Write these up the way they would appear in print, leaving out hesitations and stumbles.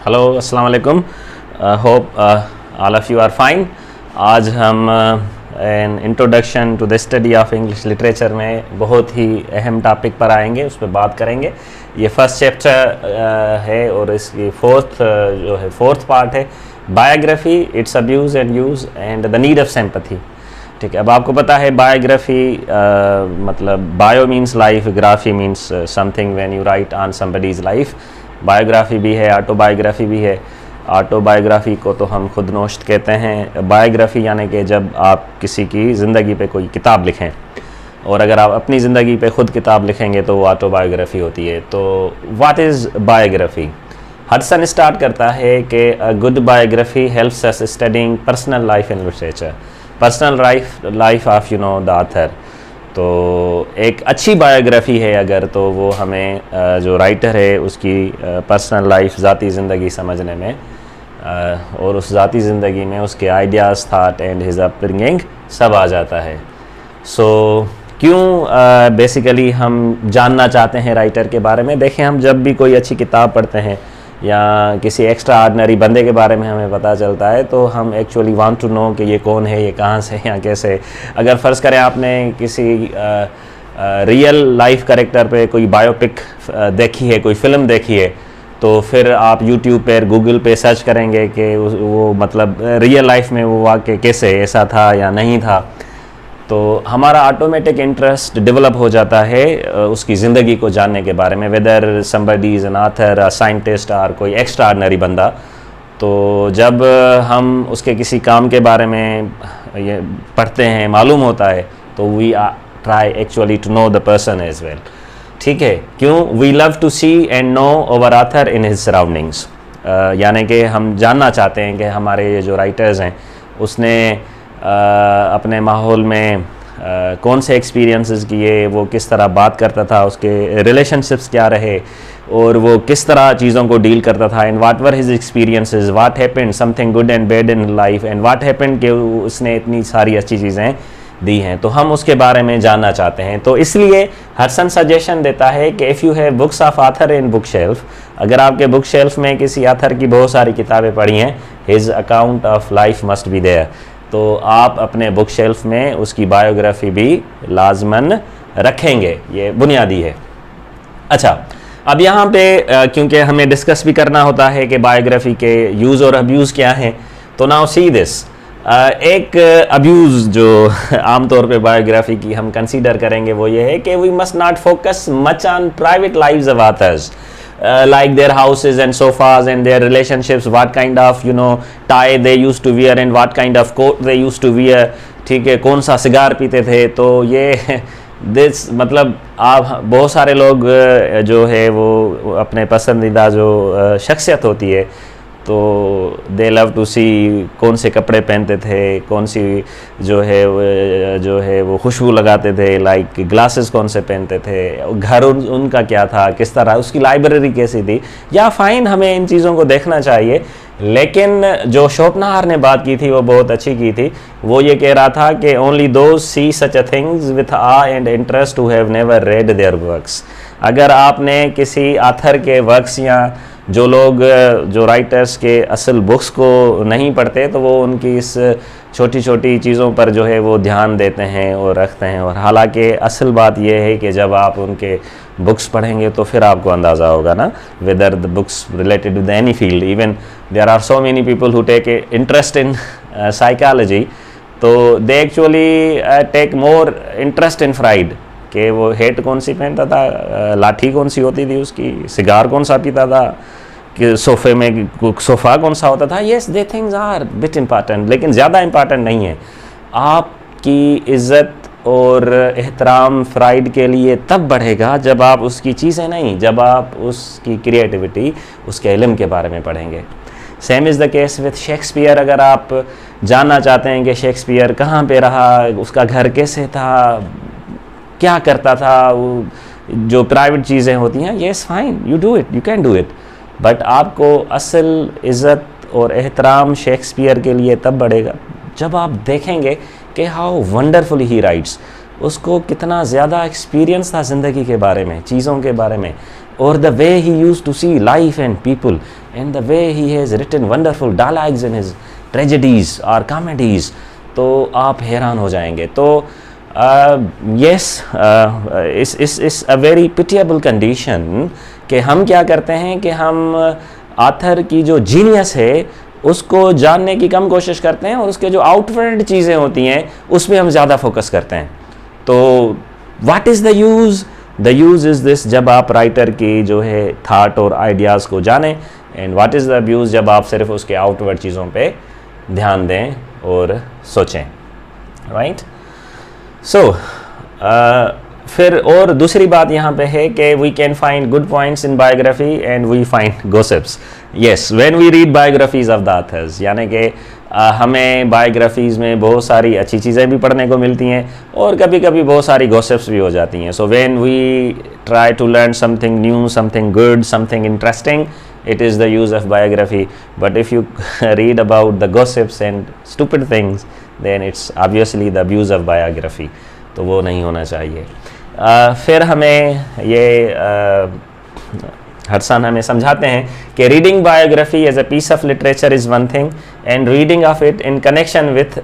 Hello, अस्सलाम वालेकुम। Hope all of you are fine. आज हम an introduction to the study of English literature में बहुत ही अहम टॉपिक पर आएंगे, उस पर बात करेंगे। ये फर्स्ट चैप्टर है और इसकी फोर्थ पार्ट है, biography, it's abuse and use and the need of sympathy. ठीक है, अब आपको पता है बायोग्राफी मतलब bio means life, graphy means something when you right on somebody's life. Biography भी है, ऑटोबायोग्राफी भी है। ऑटोबायोग्राफी को तो हम खुद नोश्त कहते हैं। बायोग्राफी यानी कि जब आप किसी की ज़िंदगी पे कोई किताब लिखें, और अगर आप अपनी ज़िंदगी पे ख़ुद किताब लिखेंगे तो वो ऑटोबायोग्राफी होती है। तो what is biography? Hudson start करता है कि a good biography helps us studying personal life in literature, personal life of the author. तो एक अच्छी बायोग्राफी है अगर, तो वो हमें जो राइटर है उसकी पर्सनल लाइफ, ज़ाती ज़िंदगी समझने में और उस ज़ाती ज़िंदगी में उसके ideas, thought and his upbringing सब आ जाता है। सो क्यों बेसिकली हम जानना चाहते हैं राइटर के बारे में? देखें, हम जब भी कोई अच्छी किताब पढ़ते हैं या किसी एक्स्ट्रा ऑर्डिनरी बंदे के बारे में हमें पता चलता है तो हम एक्चुअली वांट टू नो कि ये कौन है, ये कहाँ से या कैसे। अगर फ़र्ज़ करें आपने किसी रियल लाइफ कैरेक्टर पे कोई बायोपिक देखी है, कोई फ़िल्म देखी है, तो फिर आप यूट्यूब पर, गूगल पे सर्च करेंगे कि वो मतलब रियल लाइफ में वो वाक़ई कैसे ऐसा था या नहीं था। तो हमारा ऑटोमेटिक इंटरेस्ट डेवलप हो जाता है उसकी ज़िंदगी को जानने के बारे में, whether somebody is an author, a scientist और कोई एक्स्ट्रा ऑर्डिनरी बंदा। तो जब हम उसके किसी काम के बारे में ये पढ़ते हैं, मालूम होता है, तो we try actually to know the person as well. ठीक है, क्यों? We love to see and know our author in his surroundings. यानी कि हम जानना चाहते हैं कि हमारे ये जो राइटर्स हैं उसने अपने माहौल में कौन से एक्सपीरियंसेस किए, वो किस तरह बात करता था, उसके रिलेशनशिप्स क्या रहे और वो किस तरह चीज़ों को डील करता था। And what were his experiences, what happened, something good and bad in life, and what happened कि उसने इतनी सारी अच्छी चीज़ें दी हैं, तो हम उसके बारे में जानना चाहते हैं। तो इसलिए हडसन सजेशन देता है कि if you have books of author in book shelf, अगर आपके बुक शेल्फ में किसी ऑथर की बहुत सारी किताबें पढ़ी हैं, his account of life must be there, तो आप अपने बुक शेल्फ में उसकी बायोग्राफी भी लाजमन रखेंगे। ये बुनियादी है। अच्छा, अब यहाँ पे क्योंकि हमें डिस्कस भी करना होता है कि बायोग्राफी के यूज़ और अब्यूज़ क्या हैं, तो नाउ सी दिस। एक अब्यूज़ जो आमतौर पे बायोग्राफी की हम कंसीडर करेंगे वो ये है कि we must not focus much on private lives of authors, like their houses and sofas and their relationships, what kind of tie they used to wear and what kind of coat they used to wear। ठीक है, कौन सा cigar पीते थे। तो ये this मतलब आप बहुत सारे लोग जो है वो अपने पसंदीदा जो शख्सियत होती है, तो दे लव टू सी कौन से कपड़े पहनते थे, कौन सी जो है वो खुशबू लगाते थे, लाइक ग्लासेस कौन से पहनते थे, घर उनका क्या था, किस तरह उसकी लाइब्रेरी कैसी थी। या फाइन, हमें इन चीज़ों को देखना चाहिए, लेकिन जो शोपनाहर ने बात की थी वो बहुत अच्छी की थी। वो ये कह रहा था कि only those see such a things with ah and interest who have never read their works. अगर आपने किसी ऑथर के वर्क्स या जो लोग जो राइटर्स के असल बुक्स को नहीं पढ़ते, तो वो उनकी इस छोटी छोटी चीज़ों पर जो है वो ध्यान देते हैं और रखते हैं। और हालांकि असल बात यह है कि जब आप उनके बुक्स पढ़ेंगे तो फिर आपको अंदाज़ा होगा ना, whether the books related with any field. Even there are so many people who take interest in psychology, तो they actually take more interest in Freud, कि वो हेट कौन सी पहनता था, लाठी कौन सी होती थी उसकी, सिगार कौन सा पीता था, कि सोफ़े में सोफ़ा कौन सा होता था। Yes, they things are bit important, लेकिन ज़्यादा इम्पॉर्टेंट नहीं है। आपकी इज़्ज़त और एहतराम फ्राइड के लिए तब बढ़ेगा जब आप उसकी चीज़ें नहीं, जब आप उसकी क्रिएटिविटी, उसके इल्म के बारे में पढ़ेंगे। Same is the case with Shakespeare. अगर आप जानना चाहते हैं कि शेक्सपियर कहाँ पे रहा, उसका घर कैसे था, क्या करता था, जो प्राइवेट चीज़ें होती हैं, yes fine, you do it, you can do it, but आपको असल इज़्ज़त और एहतराम शेक्सपियर के लिए तब बढ़ेगा जब आप देखेंगे कि हाउ वंडरफुली ही राइट्स। उसको कितना ज़्यादा एक्सपीरियंस था ज़िंदगी के बारे में, चीज़ों के बारे में, और the way he used to see life and people, and the way he has written wonderful dialogues in his tragedies or comedies, तो आप हैरान हो जाएंगे। तो yes, इस a very pitiable condition कि हम क्या करते हैं कि हम आथर की जो जीनियस है उसको जानने की कम कोशिश करते हैं और उसके जो आउटवर्ड चीज़ें होती हैं उसमें हम ज़्यादा फोकस करते हैं। तो what is the use? The use is this, जब आप राइटर की जो है थाट और आइडियाज़ को जानें, and what is the abuse, जब आप सिर्फ उसके आउटवर्ड चीज़ों पे ध्यान दें और सोचें, राइट। सो फिर और दूसरी बात यहाँ पे है कि we can find good points in biography and we find gossips. Yes, when we read biographies of the authors, यानी कि हमें बायोग्राफीज़ में बहुत सारी अच्छी चीज़ें भी पढ़ने को मिलती हैं और कभी कभी बहुत सारी गॉसिप्स भी हो जाती हैं। So when we try to learn something new, something good, something interesting, it is the use of biography. But if you read about the gossips and stupid things, then it's obviously the abuse of biography. तो वो नहीं होना चाहिए। फिर हमें ये Hudson हमें समझाते हैं कि reading biography as a piece of literature is one thing and reading of it in connection with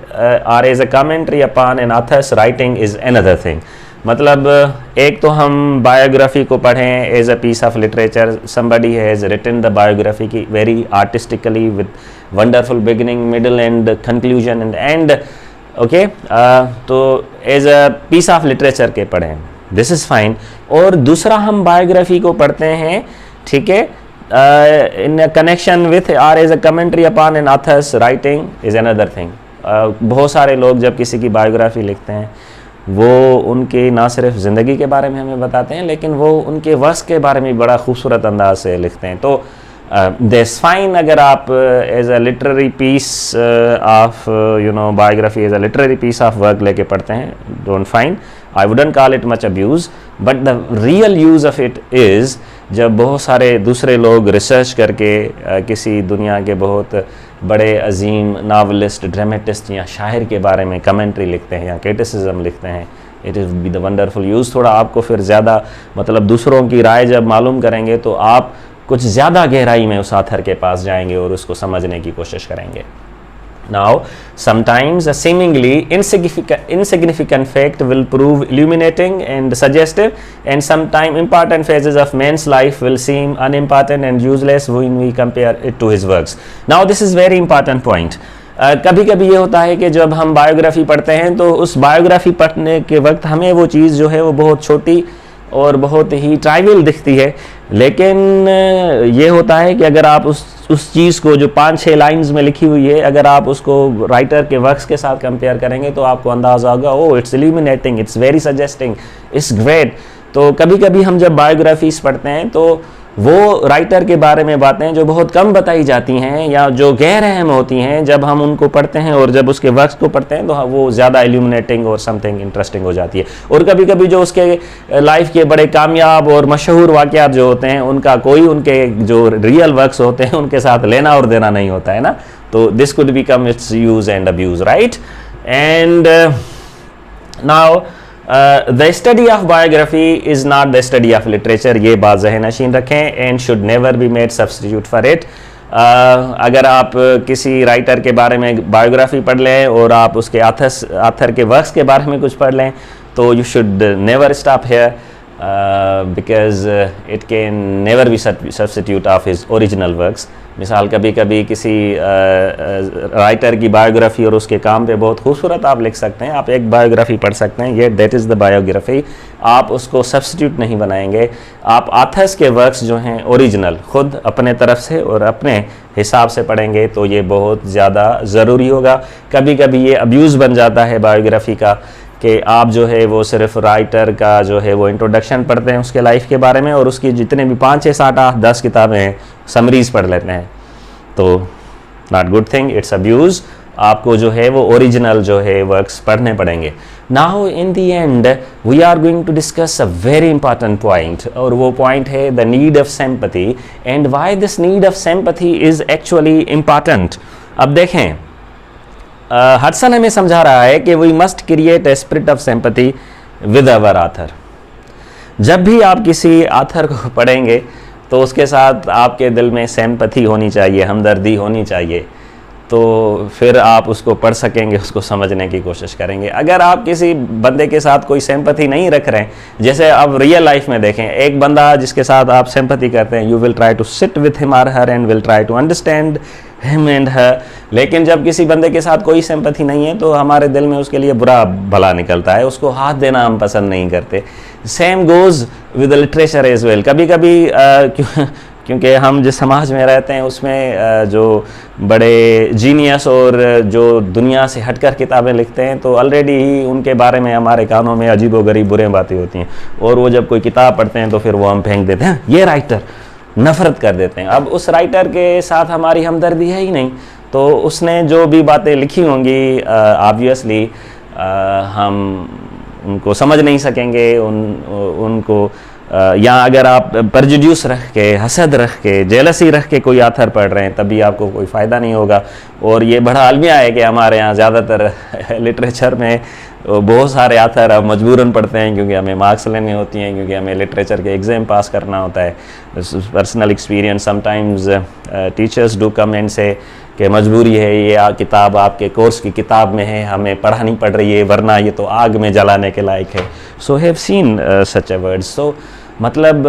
और as a commentary upon an author's writing is another thing. मतलब एक तो हम बायोग्राफी को पढ़ें as a piece of literature, somebody has written the biography की very artistically with wonderful beginning, middle end conclusion and end, okay, तो as a piece of literature के पढ़ें, दिस इज़ फाइन। और दूसरा हम बायोग्राफी को पढ़ते हैं, ठीक है, इन कनेक्शन विथ और as a commentary upon an author's writing is another thing. बहुत सारे लोग जब किसी की बायोग्राफी लिखते हैं वो उनके ना सिर्फ ज़िंदगी के बारे में हमें बताते हैं लेकिन वो उनके वर्क के बारे में बड़ा खूबसूरत अंदाज से लिखते हैं। तो दैट्स फाइन अगर आप as a literary piece of biography as a literary piece of work लेके पढ़ते हैं, don't fine, I wouldn't call it much abuse, but the real use of it is जब बहुत सारे दूसरे लोग रिसर्च करके किसी दुनिया के बहुत बड़े अजीम नावलिस्ट, ड्रामेटिस्ट या शायर के बारे में कमेंट्री लिखते हैं या क्रिटिसिज्म लिखते हैं, it is be the wonderful use. थोड़ा आपको फिर ज़्यादा मतलब दूसरों की राय जब मालूम करेंगे तो आप कुछ ज़्यादा गहराई में उस ऑथर के पास जाएंगे और उसको समझने की कोशिश करेंगे। Now, sometimes a seemingly insignificant fact will prove illuminating and suggestive, and sometimes important phases of man's life will seem unimportant and useless when we compare it to his works. Now, this is very important point. कभी कभी ये होता है कि जब हम biography पढ़ते हैं तो उस बायोग्राफी पढ़ने के वक्त हमें वो चीज़ जो है वो बहुत छोटी और बहुत ही ट्राइवियल दिखती है, लेकिन ये होता है कि अगर आप उस चीज़ को जो 5-6 लाइंस में लिखी हुई है अगर आप उसको राइटर के वर्क्स के साथ कंपेयर करेंगे तो आपको अंदाज़ा होगा, oh it's illuminating, it's very suggesting, it's great. तो कभी कभी हम जब बायोग्राफीज पढ़ते हैं तो वो राइटर के बारे में बातें जो बहुत कम बताई जाती हैं या जो गैर अहम होती हैं, जब हम उनको पढ़ते हैं और जब उसके वर्क्स को पढ़ते हैं तो वो ज़्यादा इल्यूमिनेटिंग और समथिंग इंटरेस्टिंग हो जाती है। और कभी कभी जो उसके लाइफ के बड़े कामयाब और मशहूर वाक़यात जो होते हैं उनका कोई उनके जो रियल वर्क्स होते हैं उनके साथ लेना और देना नहीं होता है ना, तो this could become it's use and abuse, right. And now the study of biography is not the study of literature, ये बात ज़हन नशीन रखें, and should never be made substitute for it। अगर आप किसी राइटर के बारे में बायोग्राफी पढ़ लें और आप उसके ऑथर के वर्क्स के बारे में कुछ पढ़ लें तो you should never stop here because it can never be substitute of his original works। मिसाल कभी कभी किसी राइटर की बायोग्राफी और उसके काम पे बहुत खूबसूरत आप लिख सकते हैं, आप एक बायोग्राफी पढ़ सकते हैं, ये दैट इज़ द बायोग्राफी, आप उसको सब्स्टिट्यूट नहीं बनाएंगे। आप ऑथर्स के वर्क्स जो हैं ओरिजिनल खुद अपने तरफ से और अपने हिसाब से पढ़ेंगे तो ये बहुत ज़्यादा ज़रूरी होगा। कभी कभी ये अब्यूज़ बन जाता है बायोग्राफी का कि आप जो है वो सिर्फ राइटर का जो है वो इंट्रोडक्शन पढ़ते हैं उसके लाइफ के बारे में और उसकी जितने भी 5, 6, 7, 8, 10 किताबें हैं समरीज पढ़ लेते हैं, तो not good thing, it's abuse. आपको जो है वो ओरिजिनल जो है वर्क्स पढ़ने पड़ेंगे। Now in the end we are going to discuss a very important point, और वो पॉइंट है the need of sympathy and why this need of sympathy is actually important. अब देखें, हडसन हमें समझा रहा है कि we must create a spirit of sympathy with our author. जब भी आप किसी ऑथर को पढ़ेंगे तो उसके साथ आपके दिल में सिंपैथी होनी चाहिए, हमदर्दी होनी चाहिए, तो फिर आप उसको पढ़ सकेंगे, उसको समझने की कोशिश करेंगे। अगर आप किसी बंदे के साथ कोई सिंपैथी नहीं रख रहे हैं, जैसे अब रियल लाइफ में देखें, एक बंदा जिसके साथ आप सिंपैथी करते हैं, you will try to sit with him और her and will try to understand him and her. लेकिन जब किसी बंदे के साथ कोई सिंपैथी नहीं है तो हमारे दिल में उसके लिए बुरा भला निकलता है, उसको हाथ देना हम पसंद नहीं करते। Same goes with literature as well. कभी कभी क्योंकि हम जिस समाज में रहते हैं उसमें जो बड़े जीनियस और जो दुनिया से हटकर किताबें लिखते हैं, तो ऑलरेडी ही उनके बारे में हमारे कानों में अजीबोगरीब बुरे बातें होती हैं, और वो जब कोई किताब पढ़ते हैं तो फिर वो हम फेंक देते हैं, ये राइटर, नफ़रत कर देते हैं। अब उस राइटर के साथ हमारी हमदर्दी है ही नहीं, तो उसने जो भी बातें लिखी होंगी ऑब्वियसली हम उनको समझ नहीं सकेंगे, उनको या अगर आप प्रेजुड्यूस रख के, हसद रख के, जेलसी रख के कोई आथर पढ़ रहे हैं, तभी आपको कोई फ़ायदा नहीं होगा। और ये बड़ा अलमिया है कि हमारे यहाँ ज़्यादातर लिटरेचर में बहुत सारे आथर अब मजबूरन पढ़ते हैं, क्योंकि हमें मार्क्स लेने होती हैं, क्योंकि हमें लिटरेचर के एग्ज़ाम पास करना होता है। Personal experience, sometimes teachers do come and से कि मजबूरी है, ये किताब आपके कोर्स की किताब में है, हमें पढ़ानी पड़ रही है, वरना ये तो आग में जलाने के लायक है। So have seen such a words. So मतलब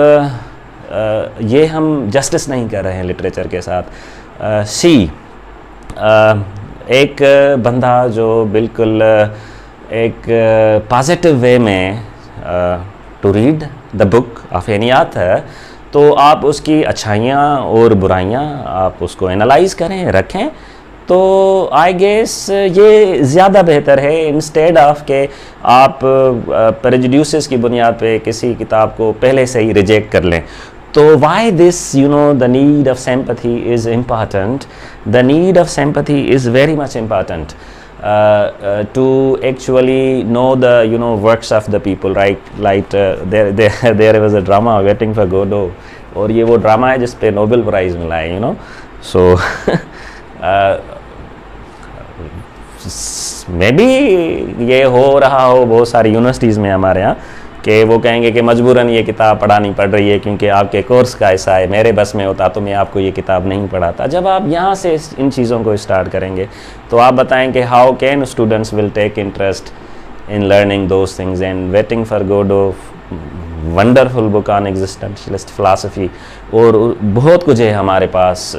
ये हम जस्टिस नहीं कर रहे हैं लिटरेचर के साथ। सी एक बंदा जो बिल्कुल एक पॉजिटिव वे में to read the book of any author, तो आप उसकी अच्छाइयाँ और बुराइयाँ आप उसको एनालाइज करें, रखें, तो आई गेस ये ज़्यादा बेहतर है, इंस्टेड ऑफ के आप प्रेजुड्यूसेस की बुनियाद पे किसी किताब को पहले से ही रिजेक्ट कर लें। तो why this, you know, the need of sympathy is important. The need of sympathy is very much important to actually know the, you know, works of the people, right? Like there was a drama Waiting for Godot, और ये वो drama है जिस पे Nobel prize मिला है, you know. So may be ये हो रहा हो बहुत सारी यूनिवर्सिटीज़ में हमारे यहाँ, कि वो कहेंगे कि मजबूरन ये किताब पढ़ानी पड़ रही है क्योंकि आपके कोर्स का ऐसा है, मेरे बस में होता तो मैं आपको ये किताब नहीं पढ़ाता। जब आप यहाँ से इन चीज़ों को स्टार्ट करेंगे तो आप बताएं कि how can students will take interest in learning those things. And waiting for Godot, wonderful book on existentialist philosophy, और बहुत कुछ है हमारे पास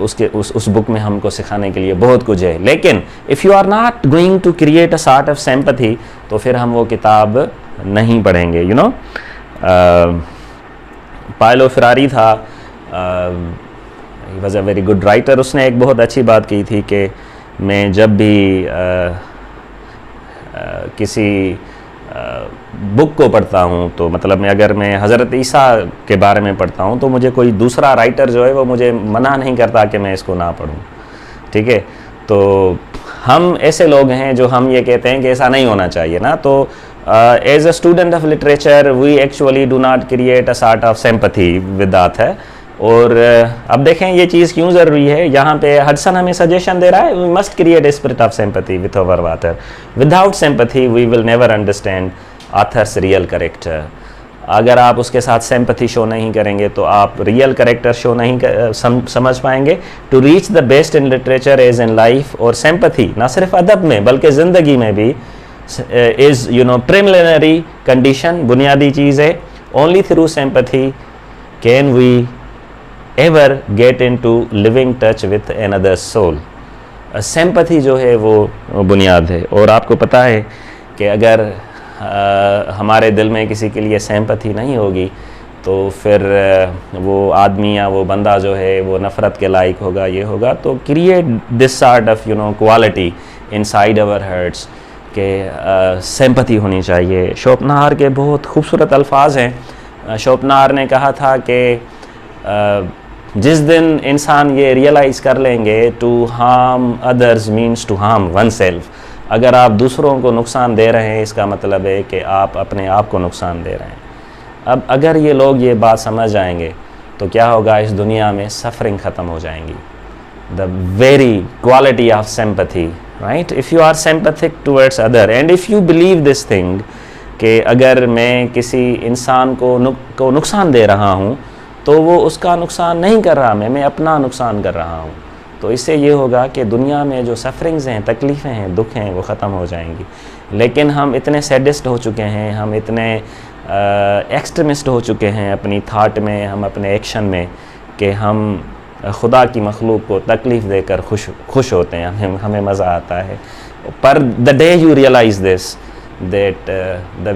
उसके उस बुक में हमको सिखाने के लिए बहुत कुछ है। लेकिन if you are not going to create a sort of sympathy, तो फिर हम वो किताब नहीं पढ़ेंगे, यू नो। पायलो फेरारी था, he was a very good writer. उसने एक बहुत अच्छी बात की थी कि मैं जब भी किसी बुक को पढ़ता हूँ, तो मतलब अगर मैं हज़रत ईसा के बारे में पढ़ता हूँ, तो मुझे कोई दूसरा राइटर जो है वो मुझे मना नहीं करता कि मैं इसको ना पढूं, ठीक है। तो हम ऐसे लोग हैं जो हम ये कहते हैं कि ऐसा नहीं होना चाहिए ना। तो as a student of literature we actually do not create a sort of sympathy with author. और अब देखें ये चीज़ क्यों ज़रूरी है। यहाँ पे हडसन हमें सजेशन दे रहा है, we must create a spirit of sympathy with our author. Without sympathy we will never understand author's real character. अगर आप उसके साथ सिंपैथी शो नहीं करेंगे तो आप रियल कैरेक्टर शो नहीं समझ पाएंगे। To reach the best in literature as in life, और सिंपैथी ना सिर्फ अदब में बल्कि ज़िंदगी में भी is, you know, preliminary condition, बुनियादी चीज़ है। Only through sympathy can we ever get into living touch with another soul. Sympathy जो है वो बुनियाद है। और आपको पता है कि अगर हमारे दिल में किसी के लिए सिंपैथी नहीं होगी तो फिर वो आदमी या वो बंदा जो है वो नफ़रत के लायक होगा, ये होगा। तो create this sort of, you know, quality inside our hearts के सिंपैथी होनी चाहिए। शोपनार के बहुत खूबसूरत अल्फाज हैं। शोपनार ने कहा था कि जिस दिन इंसान ये रियलाइज़ कर लेंगे to harm others means to harm oneself. अगर आप दूसरों को नुकसान दे रहे हैं इसका मतलब है कि आप अपने आप को नुकसान दे रहे हैं। अब अगर ये लोग ये बात समझ जाएंगे तो क्या होगा, इस दुनिया में सफरिंग ख़त्म हो जाएंगी। The very quality of sympathy, right? If you are sympathetic towards other and if you believe this thing कि अगर मैं किसी इंसान को नुकसान दे रहा हूँ तो वो उसका नुकसान नहीं कर रहा, मैं अपना नुकसान कर रहा हूँ। तो इससे ये होगा कि दुनिया में जो सफरिंग्स हैं, तकलीफ़ें हैं, दुख हैं, वो ख़त्म हो जाएंगी। लेकिन हम इतने सैडिस्ट हो चुके हैं, हम इतने एक्सट्रीमिस्ट हो चुके हैं अपनी थाट में, हम अपने एक्शन में, कि हम खुदा की मखलूक को तकलीफ़ देकर खुश होते हैं, हमें मज़ा आता है। पर the day you realise this that the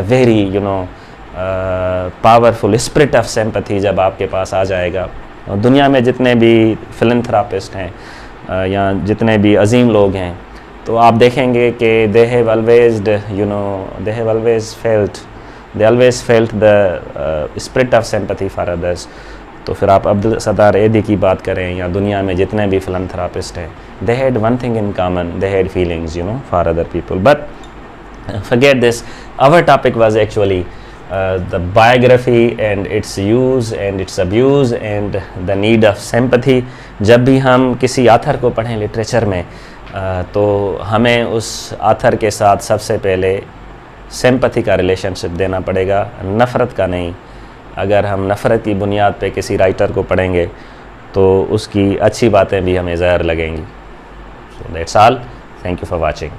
very you know powerful spirit of sympathy जब आपके पास आ जाएगा, और दुनिया में जितने भी फिलैंथ्रोपिस्ट हैं या जितने भी अजीम लोग हैं, तो आप देखेंगे कि they have always felt the spirit of sympathy for others. तो फिर आप अब्दुल सत्तार एदी की बात करें या दुनिया में जितने भी फिलैंथ्रोपिस्ट हैं, they had one thing in common, they had feelings for other people. But forget this, our topic was actually the biography and its use and its abuse and the need of sympathy। जब भी हम किसी author को पढ़ें literature में, तो हमें उस आथर के साथ सबसे पहले सिंपैथी का रिलेशनशिप देना पड़ेगा, नफ़रत का नहीं। अगर हम नफ़रत की बुनियाद पे किसी राइटर को पढ़ेंगे तो उसकी अच्छी बातें भी हमें ज़हर लगेंगी। So that's all, thank you for watching.